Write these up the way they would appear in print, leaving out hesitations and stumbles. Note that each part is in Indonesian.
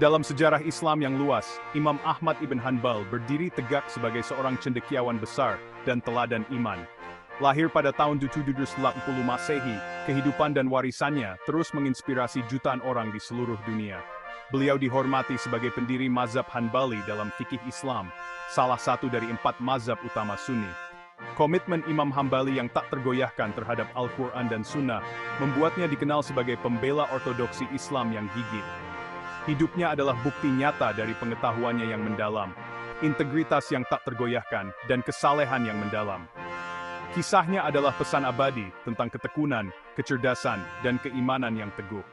Dalam sejarah Islam yang luas, Imam Ahmad ibn Hanbal berdiri tegak sebagai seorang cendekiawan besar dan teladan iman. Lahir pada tahun 780 Masehi, kehidupan dan warisannya terus menginspirasi jutaan orang di seluruh dunia. Beliau dihormati sebagai pendiri mazhab Hanbali dalam fikih Islam, salah satu dari 4 mazhab utama Sunni. Komitmen Imam Hambali yang tak tergoyahkan terhadap Al-Quran dan Sunnah membuatnya dikenal sebagai pembela ortodoksi Islam yang gigih. Hidupnya adalah bukti nyata dari pengetahuannya yang mendalam, integritas yang tak tergoyahkan, dan kesalehan yang mendalam. Kisahnya adalah pesan abadi tentang ketekunan, kecerdasan, dan keimanan yang teguh.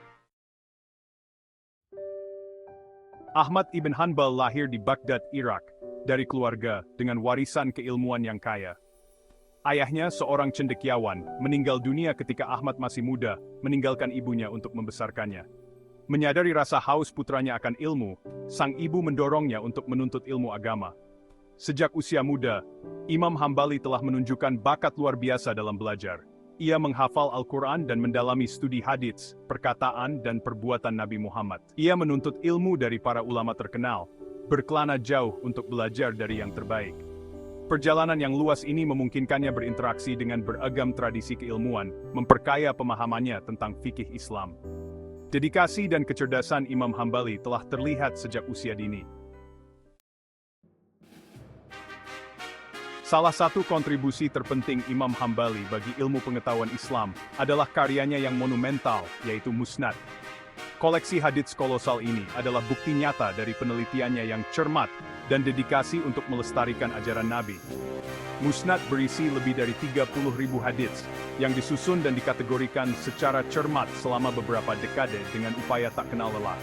Ahmad ibn Hanbal lahir di Baghdad, Irak, dari keluarga dengan warisan keilmuan yang kaya. Ayahnya, seorang cendekiawan, meninggal dunia ketika Ahmad masih muda, meninggalkan ibunya untuk membesarkannya. Menyadari rasa haus putranya akan ilmu, sang ibu mendorongnya untuk menuntut ilmu agama. Sejak usia muda, Imam Hambali telah menunjukkan bakat luar biasa dalam belajar. Ia menghafal Al-Quran dan mendalami studi hadits, perkataan dan perbuatan Nabi Muhammad. Ia menuntut ilmu dari para ulama terkenal, berkelana jauh untuk belajar dari yang terbaik. Perjalanan yang luas ini memungkinkannya berinteraksi dengan beragam tradisi keilmuan, memperkaya pemahamannya tentang fikih Islam. Dedikasi dan kecerdasan Imam Hambali telah terlihat sejak usia dini. Salah satu kontribusi terpenting Imam Hambali bagi ilmu pengetahuan Islam adalah karyanya yang monumental, yaitu Musnad. Koleksi hadits kolosal ini adalah bukti nyata dari penelitiannya yang cermat dan dedikasi untuk melestarikan ajaran Nabi. Musnad berisi lebih dari 30.000 hadits yang disusun dan dikategorikan secara cermat selama beberapa dekade dengan upaya tak kenal lelah.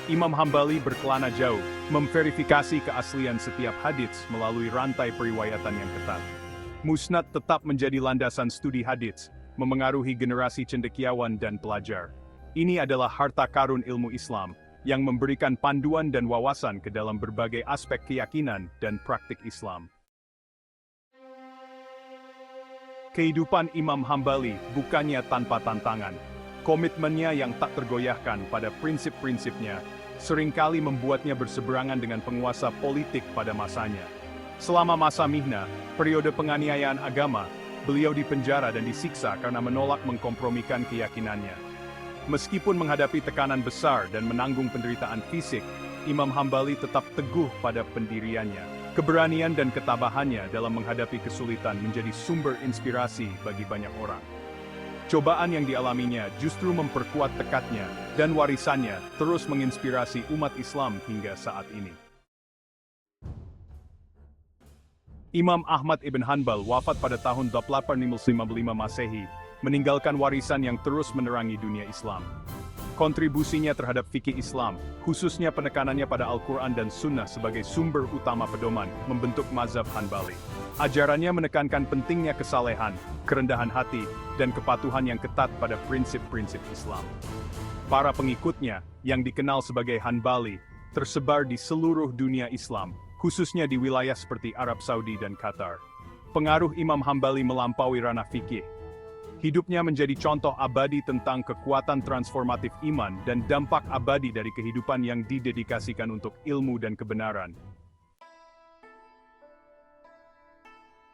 Imam Hambali berkelana jauh, memverifikasi keaslian setiap hadits melalui rantai periwayatan yang ketat. Musnad tetap menjadi landasan studi hadits, memengaruhi generasi cendekiawan dan pelajar. Ini adalah harta karun ilmu Islam yang memberikan panduan dan wawasan ke dalam berbagai aspek keyakinan dan praktik Islam. Kehidupan Imam Hambali bukannya tanpa tantangan. Komitmennya yang tak tergoyahkan pada prinsip-prinsipnya seringkali membuatnya berseberangan dengan penguasa politik pada masanya. Selama masa Mihna, periode penganiayaan agama, beliau dipenjara dan disiksa karena menolak mengkompromikan keyakinannya. Meskipun menghadapi tekanan besar dan menanggung penderitaan fisik, Imam Hambali tetap teguh pada pendiriannya. Keberanian dan ketabahannya dalam menghadapi kesulitan menjadi sumber inspirasi bagi banyak orang. Cobaan yang dialaminya justru memperkuat tekadnya dan warisannya terus menginspirasi umat Islam hingga saat ini. Imam Ahmad ibn Hanbal wafat pada tahun 855 Masehi, meninggalkan warisan yang terus menerangi dunia Islam. Kontribusinya terhadap fikih Islam, khususnya penekanannya pada Al-Quran dan Sunnah sebagai sumber utama pedoman, membentuk mazhab Hanbali. Ajarannya menekankan pentingnya kesalehan, kerendahan hati, dan kepatuhan yang ketat pada prinsip-prinsip Islam. Para pengikutnya, yang dikenal sebagai Hanbali, tersebar di seluruh dunia Islam, khususnya di wilayah seperti Arab Saudi dan Qatar. Pengaruh Imam Hambali melampaui ranah fikih. Hidupnya menjadi contoh abadi tentang kekuatan transformatif iman dan dampak abadi dari kehidupan yang didedikasikan untuk ilmu dan kebenaran.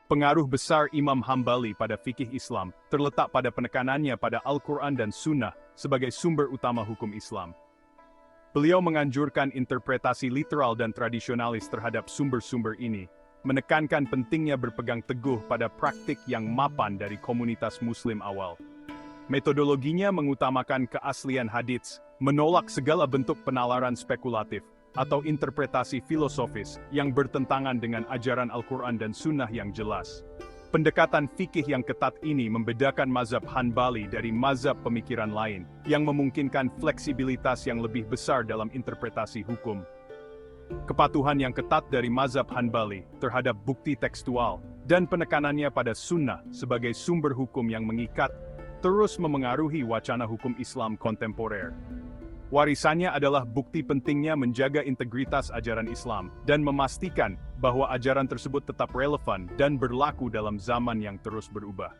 Pengaruh besar Imam Hambali pada fikih Islam terletak pada penekanannya pada Al-Quran dan Sunnah sebagai sumber utama hukum Islam. Beliau menganjurkan interpretasi literal dan tradisionalis terhadap sumber-sumber ini, menekankan pentingnya berpegang teguh pada praktik yang mapan dari komunitas Muslim awal. Metodologinya mengutamakan keaslian hadits, menolak segala bentuk penalaran spekulatif, atau interpretasi filosofis yang bertentangan dengan ajaran Al-Quran dan Sunnah yang jelas. Pendekatan fikih yang ketat ini membedakan mazhab Hanbali dari mazhab pemikiran lain, yang memungkinkan fleksibilitas yang lebih besar dalam interpretasi hukum. Kepatuhan yang ketat dari mazhab Hanbali terhadap bukti tekstual dan penekanannya pada Sunnah sebagai sumber hukum yang mengikat terus memengaruhi wacana hukum Islam kontemporer. Warisannya adalah bukti pentingnya menjaga integritas ajaran Islam dan memastikan bahwa ajaran tersebut tetap relevan dan berlaku dalam zaman yang terus berubah.